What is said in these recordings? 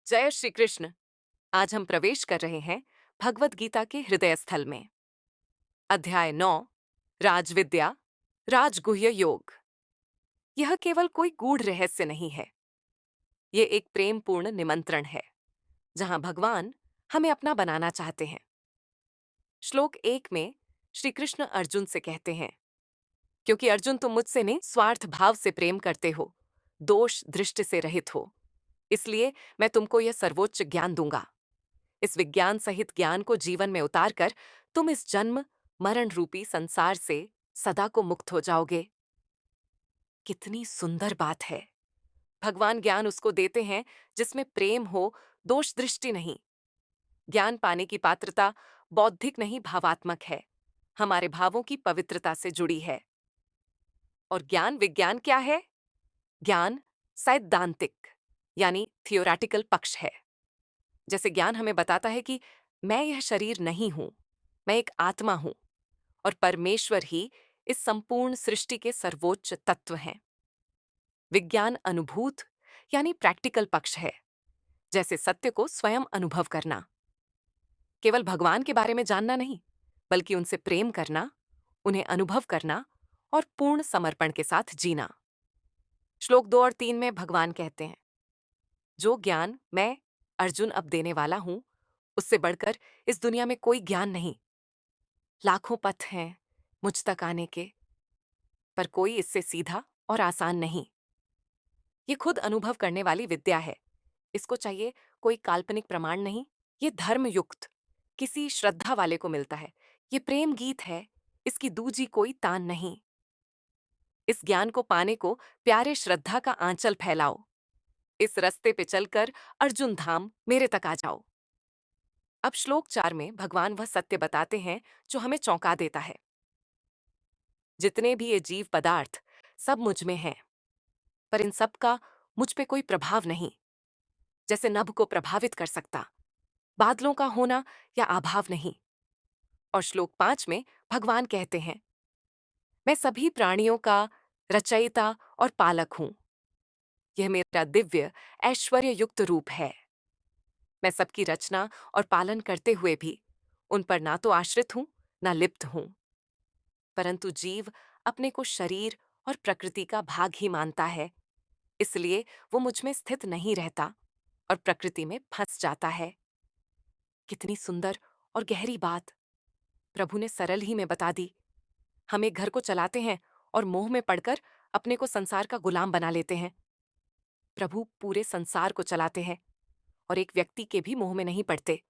जय श्री कृष्ण। आज हम प्रवेश कर रहे हैं भगवत गीता के हृदय स्थल में। अध्याय 9, राजविद्या, राजगुह्य योग। यह केवल कोई गूढ़ रहस्य नहीं है। ये एक प्रेमपूर्ण निमंत्रण है जहां भगवान हमें अपना बनाना चाहते हैं। श्लोक 1 में श्री कृष्ण अर्जुन से कहते हैं, क्योंकि अर्जुन तुम मुझसे नहीं स्वार्थ भाव से प्रेम करते हो, दोष दृष्टि से रहित हो, इसलिए मैं तुमको यह सर्वोच्च ज्ञान दूंगा। इस विज्ञान सहित ज्ञान को जीवन में उतारकर तुम इस जन्म मरण रूपी संसार से सदा को मुक्त हो जाओगे। कितनी सुंदर बात है। भगवान ज्ञान उसको देते हैं जिसमें प्रेम हो, दोष दृष्टि नहीं। ज्ञान पाने की पात्रता बौद्धिक नहीं भावात्मक है, हमारे भावों की पवित्रता से जुड़ी है। और ज्ञान विज्ञान क्या है? ज्ञान सैद्धांतिक यानी थियोरेटिकल पक्ष है। जैसे ज्ञान हमें बताता है कि मैं यह शरीर नहीं हूं, मैं एक आत्मा हूं और परमेश्वर ही इस संपूर्ण सृष्टि के सर्वोच्च तत्व हैं। विज्ञान अनुभूत यानी प्रैक्टिकल पक्ष है, जैसे सत्य को स्वयं अनुभव करना। केवल भगवान के बारे में जानना नहीं, बल्कि उनसे प्रेम करना, उन्हें अनुभव करना और पूर्ण समर्पण के साथ जीना। श्लोक 2 और 3 में भगवान कहते हैं, जो ज्ञान मैं अर्जुन अब देने वाला हूं, उससे बढ़कर इस दुनिया में कोई ज्ञान नहीं। लाखों पथ हैं मुझ तक आने के, पर कोई इससे सीधा और आसान नहीं। ये खुद अनुभव करने वाली विद्या है। इसको चाहिए कोई काल्पनिक प्रमाण नहीं। ये धर्मयुक्त किसी श्रद्धा वाले को मिलता है। ये प्रेम गीत है, इसकी दूजी कोई तान नहीं। इस ज्ञान को पाने को प्यारे श्रद्धा का आंचल फैलाओ। इस रास्ते पे चलकर अर्जुन धाम मेरे तक आ जाओ। अब श्लोक 4 में भगवान वह सत्य बताते हैं जो हमें चौंका देता है। जितने भी ये जीव पदार्थ सब मुझ में हैं, पर इन सब का मुझ पे कोई प्रभाव नहीं। जैसे नभ को प्रभावित कर सकता बादलों का होना या अभाव नहीं। और श्लोक 5 में भगवान कहते हैं, मैं सभी प्राणियों का रचयिता और पालक हूं। यह मेरा दिव्य ऐश्वर्य युक्त रूप है। मैं सबकी रचना और पालन करते हुए भी उन पर ना तो आश्रित हूं, ना लिप्त हूं। परंतु जीव अपने को शरीर और प्रकृति का भाग ही मानता है, इसलिए वो मुझ में स्थित नहीं रहता और प्रकृति में फंस जाता है। कितनी सुंदर और गहरी बात प्रभु ने सरल ही में बता दी। हम एक घर को चलाते हैं और मोह में पड़कर अपने को संसार का गुलाम बना लेते हैं। प्रभु पूरे संसार को चलाते हैं और एक व्यक्ति के भी मोह में नहीं पड़ते।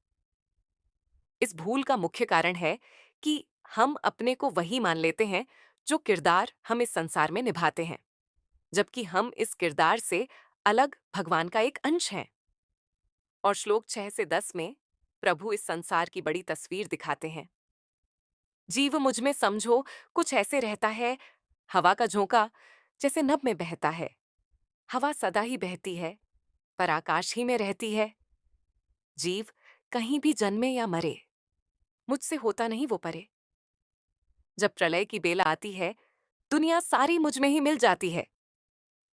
इस भूल का मुख्य कारण है कि हम अपने को वही मान लेते हैं जो किरदार हम इस संसार में निभाते हैं, जबकि हम इस किरदार से अलग भगवान का एक अंश हैं। और श्लोक 6 से 10 में प्रभु इस संसार की बड़ी तस्वीर दिखाते हैं। जीव मुझ में समझो कुछ ऐसे रहता है, हवा का झोंका जैसे नभ में बहता है। हवा सदा ही बहती है, पर आकाश ही में रहती है। जीव कहीं भी जन्मे या मरे, मुझसे होता नहीं वो परे। जब प्रलय की बेला आती है, दुनिया सारी मुझ में ही मिल जाती है।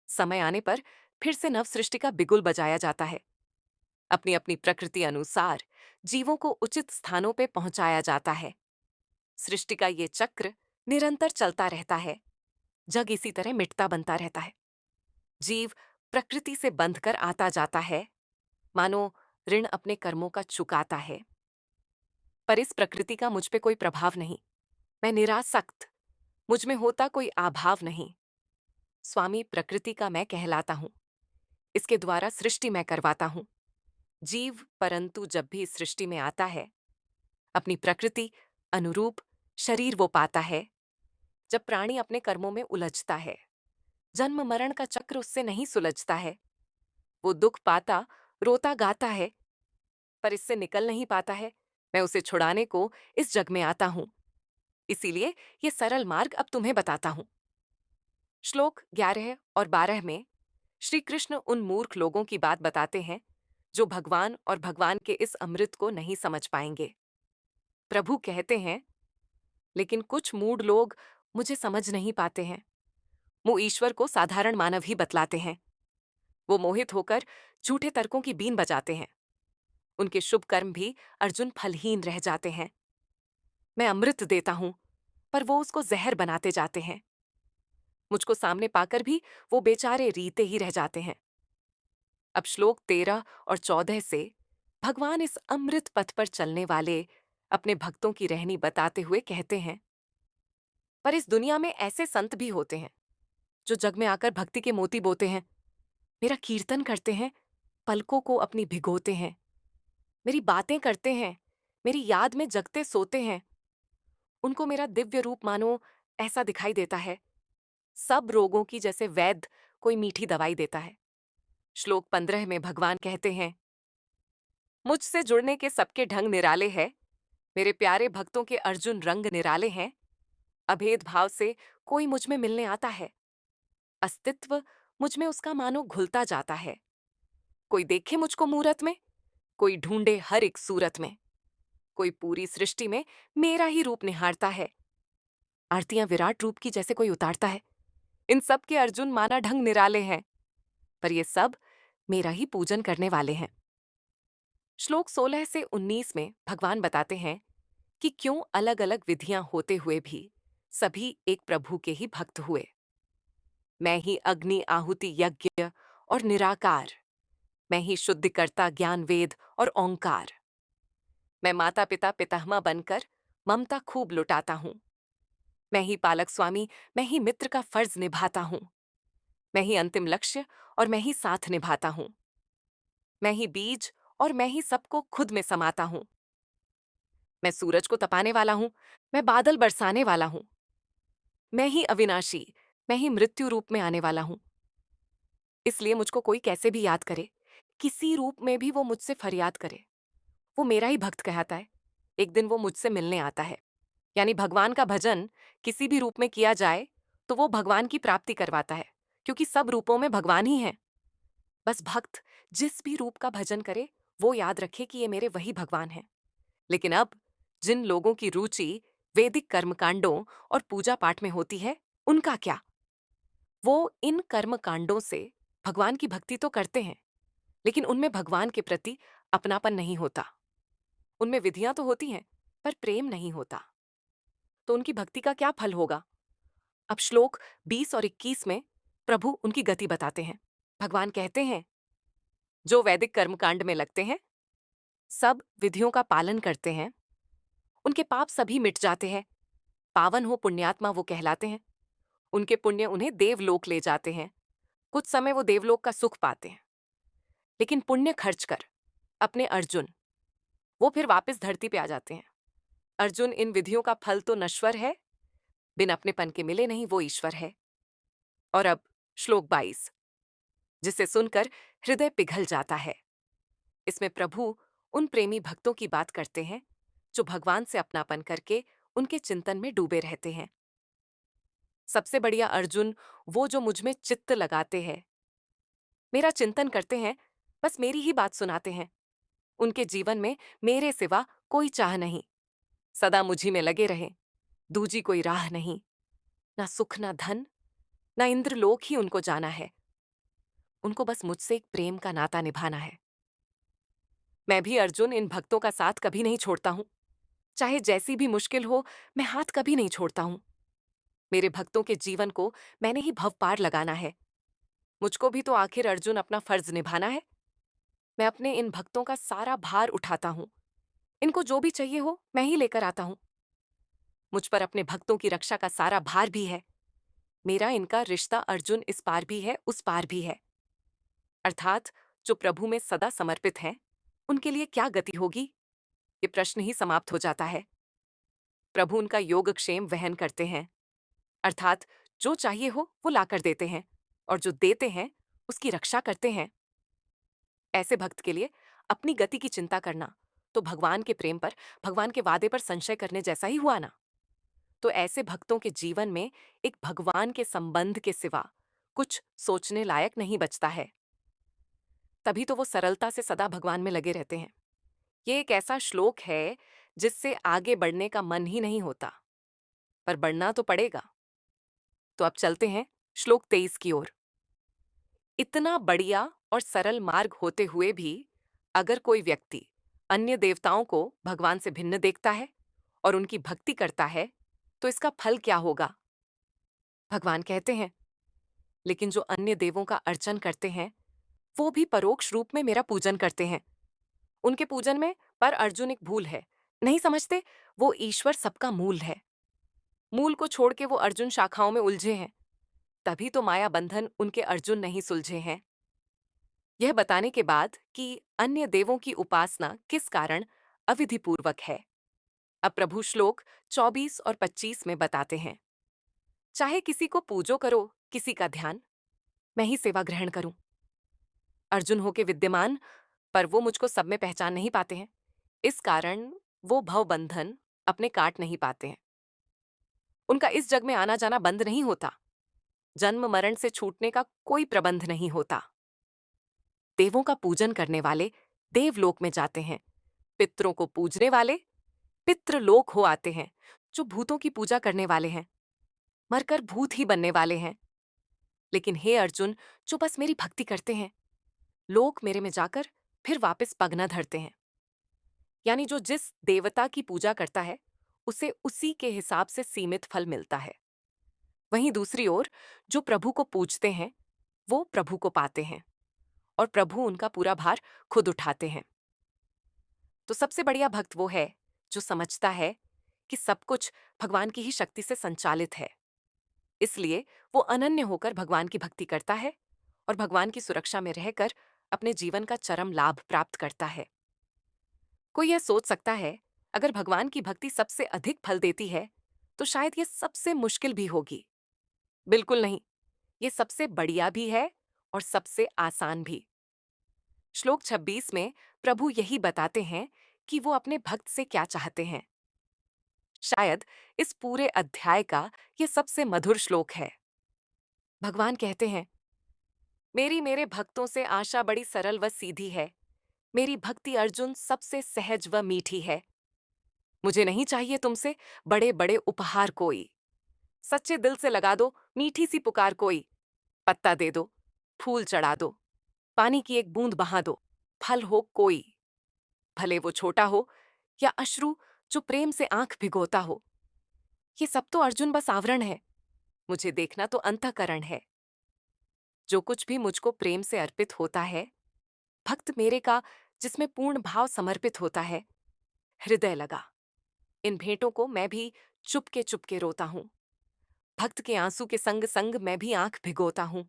समय आने पर फिर से नव सृष्टि का बिगुल बजाया जाता है। अपनी अपनी प्रकृति अनुसार जीवों को उचित स्थानों पे पहुंचाया जाता है। सृष्टि का ये चक्र निरंतर चलता रहता है। जग इसी तरह मिटता बनता रहता है। जीव प्रकृति से बंधकर आता जाता है, मानो ऋण अपने कर्मों का चुकाता है। पर इस प्रकृति का मुझ पे कोई प्रभाव नहीं। मैं निरासक्त, मुझ में होता कोई आभाव नहीं। स्वामी प्रकृति का मैं कहलाता हूं। इसके द्वारा सृष्टि मैं करवाता हूं। जीव परंतु जब भी इस सृष्टि में आता है, अपनी प्रकृति अनुरूप शरीर वो पाता है। जब प्राणी अपने कर्मों में उलझता है, जन्म मरण का चक्र उससे नहीं सुलझता है। वो दुख पाता, रोता गाता है, पर इससे निकल नहीं पाता है। मैं उसे छुड़ाने को इस जग में आता हूं। इसीलिए ये सरल मार्ग अब तुम्हें बताता हूं। श्लोक 11 और 12 में श्री कृष्ण उन मूर्ख लोगों की बात बताते हैं जो भगवान और भगवान के इस अमृत को नहीं समझ पाएंगे। प्रभु कहते हैं, लेकिन कुछ मूढ़ लोग मुझे समझ नहीं पाते हैं। वो ईश्वर को साधारण मानव ही बतलाते हैं। वो मोहित होकर झूठे तर्कों की बीन बजाते हैं। उनके शुभ कर्म भी अर्जुन फलहीन रह जाते हैं। मैं अमृत देता हूं, पर वो उसको जहर बनाते जाते हैं। मुझको सामने पाकर भी वो बेचारे रीते ही रह जाते हैं। अब श्लोक 13 और 14 से भगवान इस अमृत पथ पर चलने वाले अपने भक्तों की रहनी बताते हुए कहते हैं, पर इस दुनिया में ऐसे संत भी होते हैं जो जग में आकर भक्ति के मोती बोते हैं, मेरा कीर्तन करते हैं, पलकों को अपनी भिगोते हैं, मेरी बातें करते हैं, मेरी याद में जगते सोते हैं। उनको मेरा दिव्य रूप मानो ऐसा दिखाई देता है, सब रोगों की जैसे वैद्य कोई मीठी दवाई देता है। श्लोक 15 में भगवान कहते हैं, मुझसे जुड़ने के सबके ढंग निराले हैं, मेरे प्यारे भक्तों के अर्जुन रंग निराले हैं। अभेद भाव से कोई मुझ में मिलने आता है, अस्तित्व मुझ में उसका मानो घुलता जाता है। कोई देखे मुझको मूरत में, कोई ढूंढे हर एक सूरत में, कोई पूरी सृष्टि में मेरा ही रूप निहारता है। आरतियां विराट रूप की जैसे कोई उतारता है। इन सब के अर्जुन माना ढंग निराले हैं, पर ये सब मेरा ही पूजन करने वाले हैं। श्लोक 16 से 19 में भगवान बताते हैं कि क्यों अलग अलग विधियां होते हुए भी सभी एक प्रभु के ही भक्त हुए। मैं ही अग्नि आहुति यज्ञ और निराकार, मैं ही शुद्धिकर्ता ज्ञान वेद और ओंकार। मैं माता पिता पितामह बनकर ममता खूब लुटाता हूं। मैं ही पालक स्वामी, मैं ही मित्र का फर्ज निभाता हूं। मैं ही अंतिम लक्ष्य और मैं ही साथ निभाता हूं। मैं ही बीज और मैं ही सबको खुद में समाता हूं। मैं सूरज को तपाने वाला हूं, मैं बादल बरसाने वाला हूं। मैं ही अविनाशी, मैं ही मृत्यु रूप में आने वाला हूं। इसलिए मुझको कोई कैसे भी याद करे, किसी रूप में भी वो मुझसे फरियाद करे, वो मेरा ही भक्त कहता है। एक दिन वो मुझसे मिलने आता है। यानी भगवान का भजन किसी भी रूप में किया जाए तो वो भगवान की प्राप्ति करवाता है, क्योंकि सब रूपों में भगवान ही है। बस भक्त जिस भी रूप का भजन करे वो याद रखे कि ये मेरे वही भगवान हैं। लेकिन अब जिन लोगों की रुचि वैदिक कर्मकांडों और पूजा पाठ में होती है, उनका क्या? वो इन कर्मकांडों से भगवान की भक्ति तो करते हैं, लेकिन उनमें भगवान के प्रति अपनापन नहीं होता। उनमें विधियां तो होती हैं, पर प्रेम नहीं होता। तो उनकी भक्ति का क्या फल होगा? अब श्लोक 20 और 21 में प्रभु उनकी गति बताते हैं। भगवान कहते हैं, जो वैदिक कर्मकांड में लगते हैं, सब विधियों का पालन करते हैं, उनके पाप सभी मिट जाते हैं। पावन हो पुण्यात्मा वो कहलाते हैं। उनके पुण्य उन्हें देवलोक ले जाते हैं। कुछ समय वो देवलोक का सुख पाते हैं, लेकिन पुण्य खर्च कर अपने अर्जुन वो फिर वापस धरती पे आ जाते हैं। अर्जुन, इन विधियों का फल तो नश्वर है, बिन अपनेपन के मिले नहीं वो ईश्वर है। और अब श्लोक 22, जिसे सुनकर हृदय पिघल जाता है। इसमें प्रभु उन प्रेमी भक्तों की बात करते हैं जो भगवान से अपनापन करके उनके चिंतन में डूबे रहते हैं। सबसे बढ़िया अर्जुन वो जो मुझ में चित्त लगाते हैं, मेरा चिंतन करते हैं, बस मेरी ही बात सुनाते हैं। उनके जीवन में मेरे सिवा कोई चाह नहीं, सदा मुझी में लगे रहे, दूजी कोई राह नहीं। ना सुख ना धन, ना इंद्रलोक ही उनको जाना है। उनको बस मुझसे एक प्रेम का नाता निभाना है। मैं भी अर्जुन इन भक्तों का साथ कभी नहीं छोड़ता हूं। चाहे जैसी भी मुश्किल हो, मैं हाथ कभी नहीं छोड़ता हूं। मेरे भक्तों के जीवन को मैंने ही भवपार लगाना है। मुझको भी तो आखिर अर्जुन अपना फर्ज निभाना है। मैं अपने इन भक्तों का सारा भार उठाता हूं। इनको जो भी चाहिए हो मैं ही लेकर आता हूं। मुझ पर अपने भक्तों की रक्षा का सारा भार भी है। मेरा इनका रिश्ता अर्जुन इस पार भी है, उस पार भी है। अर्थात जो प्रभु में सदा समर्पित हैं, उनके लिए क्या गति होगी, ये प्रश्न ही समाप्त हो जाता है। प्रभु उनका योगक्षेम वहन करते हैं, अर्थात जो चाहिए हो वो लाकर देते हैं, और जो देते हैं उसकी रक्षा करते हैं। ऐसे भक्त के लिए अपनी गति की चिंता करना तो भगवान के प्रेम पर, भगवान के वादे पर संशय करने जैसा ही हुआ ना। तो ऐसे भक्तों के जीवन में एक भगवान के संबंध के सिवा कुछ सोचने लायक नहीं बचता है। तभी तो वो सरलता से सदा भगवान में लगे रहते हैं। ये एक ऐसा श्लोक है जिससे आगे बढ़ने का मन ही नहीं होता, पर बढ़ना तो पड़ेगा। तो अब चलते हैं श्लोक 23 की ओर। इतना बढ़िया और सरल मार्ग होते हुए भी अगर कोई व्यक्ति अन्य देवताओं को भगवान से भिन्न देखता है और उनकी भक्ति करता है, तो इसका फल क्या होगा? भगवान कहते हैं, लेकिन जो अन्य देवों का अर्चन करते हैं, वो भी परोक्ष रूप में मेरा पूजन करते हैं। उनके पूजन में पर अर्जुन एक भूल है। नहीं समझते, वो ईश्वर सबका मूल है। मूल को छोड़ के वो अर्जुन शाखाओं में उलझे हैं। तभी तो माया बंधन उनके अर्जुन नहीं सुलझे हैं। यह बताने के बाद कि अन्य देवों की उपासना किस कारण अविधिपूर्वक है, अब प्रभु श्लोक 24 और 25 में बताते हैं। चाहे किसी को पूजो करो, किसी का ध्यान, मैं ही सेवा ग्रहण करूं। अर्जुन होके विद्यमान, पर वो मुझको सब में पहचान नहीं पाते हैं। इस कारण वो भव बंधन अपने काट नहीं पाते हैं। उनका इस जग में आना जाना बंद नहीं होता। जन्म मरण से छूटने का कोई प्रबंध नहीं होता। देवों का पूजन करने वाले देवलोक में जाते हैं। पितरों को पूजने वाले पितृलोक हो आते हैं। जो भूतों की पूजा करने वाले हैं, मरकर भूत ही बनने वाले हैं। लेकिन हे अर्जुन, जो बस मेरी भक्ति करते हैं, लोक मेरे में जाकर फिर वापस पग न धरते हैं। यानी जो जिस देवता की पूजा करता है, उसे उसी के हिसाब से सीमित फल मिलता है। वहीं दूसरी ओर जो प्रभु को पूजते हैं, वो प्रभु को पाते हैं और प्रभु उनका पूरा भार खुद उठाते हैं। तो सबसे बढ़िया भक्त वो है जो समझता है कि सब कुछ भगवान की ही शक्ति से संचालित है। इसलिए वो अनन्य होकर भगवान की भक्ति करता है और भगवान की सुरक्षा में रहकर अपने जीवन का चरम लाभ प्राप्त करता है। कोई यह सोच सकता है, अगर भगवान की भक्ति सबसे अधिक फल देती है, तो शायद ये सबसे मुश्किल भी होगी। बिल्कुल नहीं, ये सबसे बढ़िया भी है और सबसे आसान भी। श्लोक 26 में प्रभु यही बताते हैं कि वो अपने भक्त से क्या चाहते हैं। शायद इस पूरे अध्याय का ये सबसे मधुर श्लोक है। भगवान कहते हैं, मेरी मेरे भक्तों से आशा बड़ी सरल व सीधी है। मेरी भक्ति अर्जुन सबसे सहज व मीठी है। मुझे नहीं चाहिए तुमसे बड़े बड़े उपहार कोई। सच्चे दिल से लगा दो मीठी सी पुकार कोई। पत्ता दे दो, फूल चढ़ा दो, पानी की एक बूंद बहा दो, फल हो कोई, भले वो छोटा हो या अश्रु जो प्रेम से आंख भिगोता हो। ये सब तो अर्जुन बस आवरण है, मुझे देखना तो अंतःकरण है। जो कुछ भी मुझको प्रेम से अर्पित होता है, भक्त मेरे का जिसमें पूर्ण भाव समर्पित होता है, हृदय लगा। इन भेंटों को मैं भी चुपके चुपके रोता हूं। भक्त के आंसू के संग संग मैं भी आंख भिगोता हूं।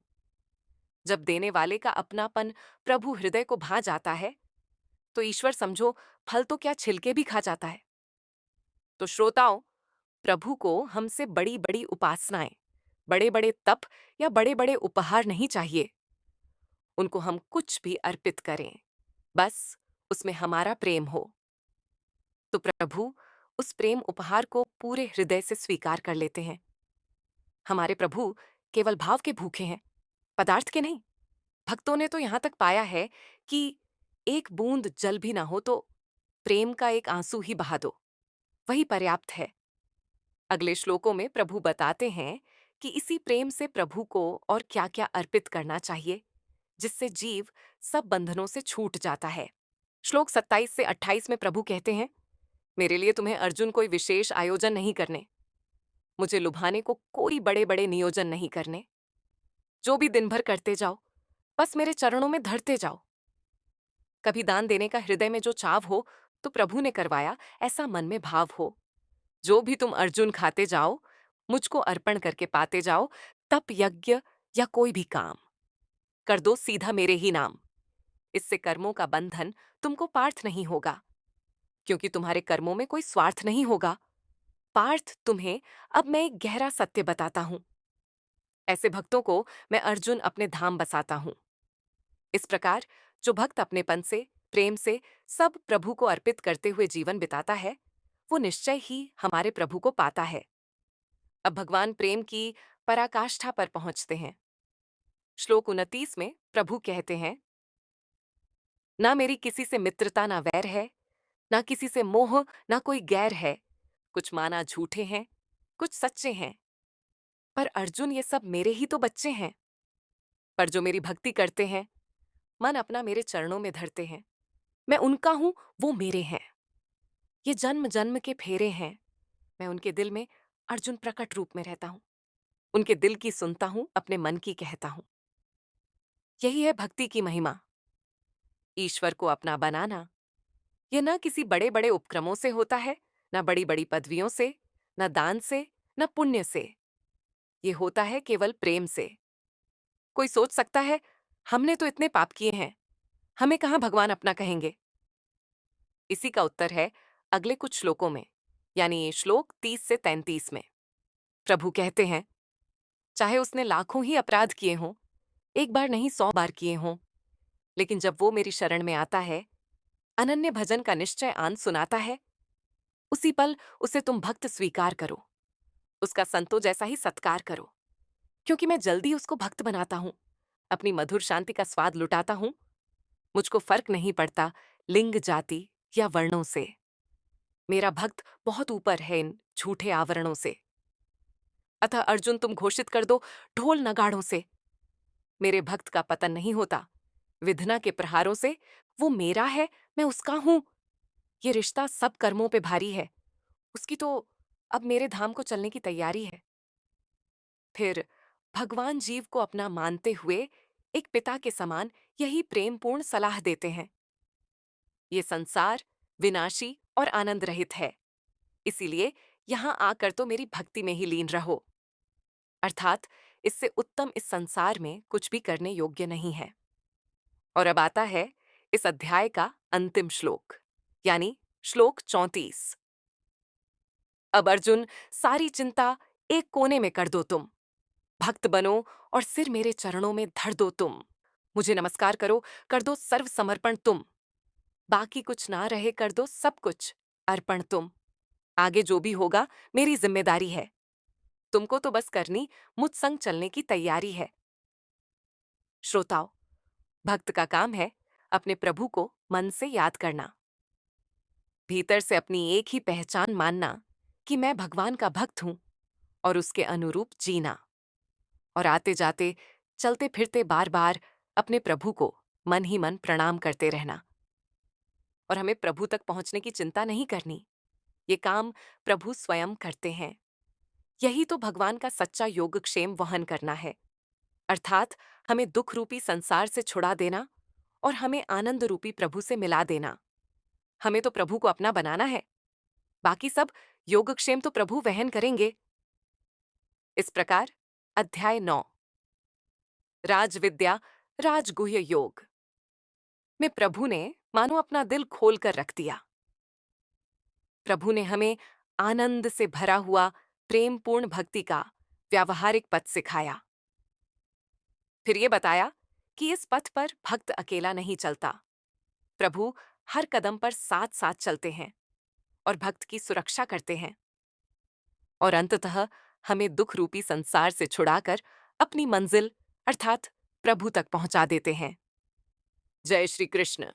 जब देने वाले का अपनापन प्रभु हृदय को भा जाता है, तो ईश्वर समझो फल तो क्या छिलके भी खा जाता है। तो श्रोताओं, प्रभु को हमसे बड़ी बड़ी उपासनाएं, बड़े बड़े तप या बड़े बड़े उपहार नहीं चाहिए। उनको हम कुछ भी अर्पित करें, बस उसमें हमारा प्रेम हो। तो प्रभु उस प्रेम उपहार को पूरे हृदय से स्वीकार कर लेते हैं। हमारे प्रभु केवल भाव के भूखे हैं, पदार्थ के नहीं। भक्तों ने तो यहां तक पाया है कि एक बूंद जल भी ना हो तो प्रेम का एक आंसू ही बहा दो, वही पर्याप्त है। अगले श्लोकों में प्रभु बताते हैं कि इसी प्रेम से प्रभु को और क्या क्या अर्पित करना चाहिए, जिससे जीव सब बंधनों से छूट जाता है। श्लोक 27 से 28 में प्रभु कहते हैं, मेरे लिए तुम्हें अर्जुन कोई विशेष आयोजन नहीं करने, मुझे लुभाने को कोई बड़े बड़े नियोजन नहीं करने। जो भी दिन भर करते जाओ, बस मेरे चरणों में धरते जाओ। कभी दान देने का हृदय में जो चाव हो, तो प्रभु ने करवाया ऐसा मन में भाव हो। जो भी तुम अर्जुन खाते जाओ, मुझको अर्पण करके पाते जाओ। तप यज्ञ या कोई भी काम कर दो सीधा मेरे ही नाम। इससे कर्मों का बंधन तुमको पार्थ नहीं होगा, क्योंकि तुम्हारे कर्मों में कोई स्वार्थ नहीं होगा। पार्थ तुम्हें अब मैं एक गहरा सत्य बताता हूं। ऐसे भक्तों को मैं अर्जुन अपने धाम बसाता हूं। इस प्रकार जो भक्त अपनेपन से, प्रेम से सब प्रभु को अर्पित करते हुए जीवन बिताता है, वो निश्चय ही हमारे प्रभु को पाता है। अब भगवान प्रेम की पराकाष्ठा पर पहुंचते हैं। श्लोक 29 में प्रभु कहते हैं, ना मेरी किसी से मित्रता ना वैर है, ना किसी से मोह ना कोई गैर है। कुछ माना झूठे हैं, कुछ सच्चे हैं। पर अर्जुन ये सब मेरे ही तो बच्चे हैं। पर जो मेरी भक्ति करते हैं, मन अपना मेरे चरणों में धरते हैं। मैं उनका हूं, वो मेरे हैं। ये जन्म जन्म के फेरे हैं। मैं उनके दिल में अर्जुन प्रकट रूप में रहता हूं। उनके दिल की सुनता हूं, अपने मन की कहता हूं। यही है भक्ति की महिमा। ईश्वर को अपना बनाना यह न किसी बड़े बड़े उपक्रमों से होता है, न बड़ी बड़ी पदवियों से, न दान से, न पुण्य से। ये होता है केवल प्रेम से। कोई सोच सकता है, हमने तो इतने पाप किए हैं, हमें कहां भगवान अपना कहेंगे। इसी का उत्तर है अगले कुछ श्लोकों में, यानी ये श्लोक 30 से 33 में। प्रभु कहते हैं, चाहे उसने लाखों ही अपराध किए हों, एक बार नहीं 100 बार किए हों, लेकिन जब वो मेरी शरण में आता है, अनन्य भजन का निश्चय आन सुनाता है, उसी पल उसे तुम भक्त स्वीकार करो। उसका संतों जैसा ही सत्कार करो, क्योंकि मैं जल्दी उसको भक्त बनाता हूं, अपनी मधुर शांति का स्वाद लुटाता हूं। मुझको फर्क नहीं पड़ता लिंग, जाति या वर्णों से। मेरा भक्त बहुत ऊपर है इन झूठे आवरणों से। अतः अर्जुन, तुम घोषित कर दो ढोल नगाड़ों से, मेरे भक्त का पतन नहीं होता विधना के प्रहारों से। वो मेरा है, मैं उसका हूं। ये रिश्ता सब कर्मों पे भारी है, उसकी तो अब मेरे धाम को चलने की तैयारी है। फिर भगवान जीव को अपना मानते हुए एक पिता के समान यही प्रेमपूर्ण सलाह देते हैं। ये संसार विनाशी और आनंद रहित है, इसीलिए यहां आकर तो मेरी भक्ति में ही लीन रहो। अर्थात इससे उत्तम इस संसार में कुछ भी करने योग्य नहीं है। और अब आता है इस अध्याय का अंतिम श्लोक, यानी श्लोक 34। अब अर्जुन, सारी चिंता एक कोने में कर दो तुम, भक्त बनो और सिर मेरे चरणों में धर दो तुम। मुझे नमस्कार करो, कर दो सर्व समर्पण तुम। बाकी कुछ ना रहे, कर दो सब कुछ अर्पण तुम। आगे जो भी होगा मेरी जिम्मेदारी है, तुमको तो बस करनी मुझ संग चलने की तैयारी है। श्रोताओ, भक्त का काम है अपने प्रभु को मन से याद करना, भीतर से अपनी एक ही पहचान मानना कि मैं भगवान का भक्त हूं, और उसके अनुरूप जीना। और आते जाते, चलते फिरते बार बार अपने प्रभु को मन ही मन प्रणाम करते रहना। और हमें प्रभु तक पहुंचने की चिंता नहीं करनी, ये काम प्रभु स्वयं करते हैं। यही तो भगवान का सच्चा योगक्षेम वहन करना है, अर्थात हमें दुख रूपी संसार से छुड़ा देना और हमें आनंद रूपी प्रभु से मिला देना। हमें तो प्रभु को अपना बनाना है, बाकी सब योगक्षेम तो प्रभु वहन करेंगे। इस प्रकार अध्याय 9 राजविद्या राजगुह्य योग में प्रभु ने मानो अपना दिल खोलकर रख दिया। प्रभु ने हमें आनंद से भरा हुआ प्रेमपूर्ण भक्ति का व्यावहारिक पथ सिखाया। फिर ये बताया कि इस पथ पर भक्त अकेला नहीं चलता, प्रभु हर कदम पर साथ साथ चलते हैं और भक्त की सुरक्षा करते हैं, और अंततः हमें दुख रूपी संसार से छुड़ाकर अपनी मंजिल अर्थात प्रभु तक पहुंचा देते हैं। जय श्री कृष्ण।